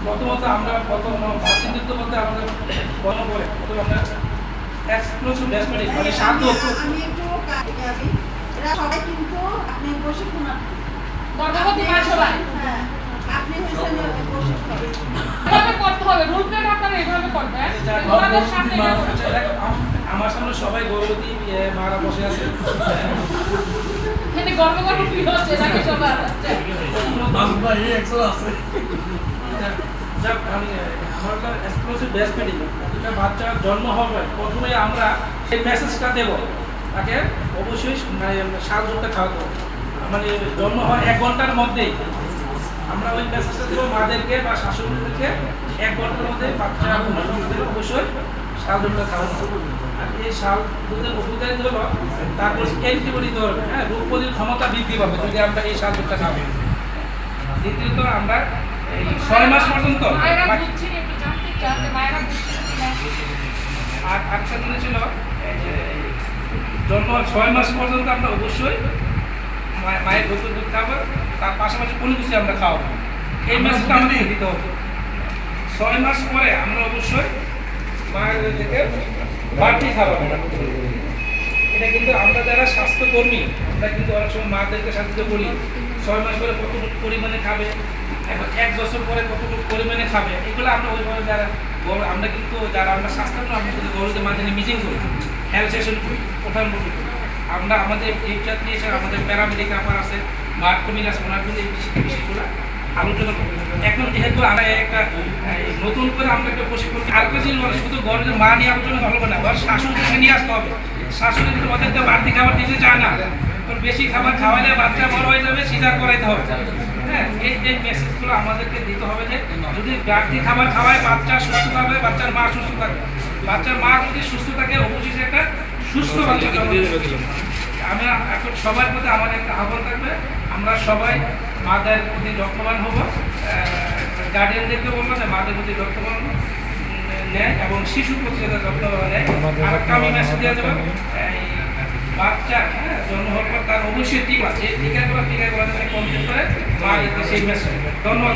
প্রথমত আমরা প্রথম বাস্তুযুদ্ধ বলতে আমাদের বর্ণ করে প্রথমে আমরা এক্সক্লুসিভ ডেসপোটিক মানে শান্ত আমি একটু কাটি এরা সবাই কিন্তু আপনি প্রশিক্ষণার্থী গর্ভবতী মা সবাই হ্যাঁ আপনি হচ্ছেন প্রশিক্ষক এভাবে করতে হবে রুল প্লেট আপনারা এভাবে করবেন ওনাদের সামনে আমার সামনে সবাই গর্ভবতী মারা বসে আছে এখানে গর্ভবতী ফিল হচ্ছে নাকি সবার আমার এক্সক্লুসিভ ডেসপোটিক একটা বাচ্চা জন্ম হবে প্রথমে আমরা এই মেসেজটা দেব তাকে অবশ্যই সাহায্যটা খাওয়াতে হবে মানে জন্ম হয় 1 ঘন্টার মধ্যেই আমরা ওই মেসেজটা দেবো মাদেরকে বা শাশুড়িদেরকে 1 ঘন্টার মধ্যে বাচ্চা অবশ্যই শাল দুধটা খাওয়ানো আর এই শাল দুধের উপকারিতা হলো তারপর অ্যান্টিবডি ধরবে হ্যাঁ রোগ প্রতিরোধ ক্ষমতা বৃদ্ধি পাবে যদি আমরা এই শাল দুধটা খাবো দ্বিতীয়ত আমরা এই 6 মাস পর্যন্ত মায়েরা বুঝছেন একটু জানতে চান যে মায়েরা বুঝছেন কিনা আর আরেকটা জিনিস ছিল জন্ম 6 মাস পর্যন্ত আমরা অবশ্যই মায়ের দুধ দুধ খাবো তার পাশাপাশি কোনো কিছু আমরা খাওয়াবো এই মেসেজটা আমাদের দিতে হবে 6 মাস পরে আমরা অবশ্যই মায়ের থেকে বাড়তি খাবার এটা কিন্তু আমরা যারা স্বাস্থ্যকর্মী আমরা কিন্তু অনেক সময় মাদেরকে সাথে বলি 6 মাস পরে কতটুকু পরিমাণে খাবে এখন 1 বছর পরে কতটুকু পরিমাণে খাবে এগুলো আমরা ওইভাবে যারা আমরা কিন্তু যারা আমরা স্বাস্থ্য আমরা কিন্তু গরুদের মাঝে মিটিং করি হেলথ সেশন করি প্রধান করি আমরা আমাদের টিচার নিয়ে আমাদের প্যারামেডিক ব্যাপার আছে মাঠ কমিটি আছে ওনার কিন্তু এই বিষয়গুলো আলোচনা করি এখন যেহেতু আমরা একটা নতুন করে আমরা একটা প্রশিক্ষণ আর কিছু শুধু গরুদের মা নিয়ে আলোচনা হবে না ঘর শাশুড়িকে নিয়ে আসতে হবে শাশুড়ি কিন্তু ওদেরকে বাড়তি খাবার দিতে চায় না বেশি খাবার খাওয়াইলে বাচ্চা বড় হয়ে যাবে সিজার করাইতে হবে হ্যাঁ এই মেসেজগুলো আমাদেরকে দিতে হবে যে যদি বাড়তি খাবার খাওয়ায় বাচ্চা সুস্থ থাকবে বাচ্চার মা সুস্থ থাকবে বাচ্চার মা যদি সুস্থ থাকে অবশ্যই একটা সুস্থ বাচ্চা আমরা এখন সবার প্রতি আমাদের একটা আহ্বান থাকবে আমরা সবাই মাদের প্রতি যত্নবান হব গার্ডিয়ানদেরকে বলবো যে মাদের প্রতি যত্নবান নেয় এবং শিশুর প্রতি যাতে যত্নবান নেয় আর একটা আমি মেসেজ দেওয়া যাবে বাচ্চা হ্যাঁ জন্ম হওয়ার পর তার অবশ্যই টিকা আছে টিকাগুলো কমপ্লিট করে মা সেই মেসেজ ধন্যবাদ।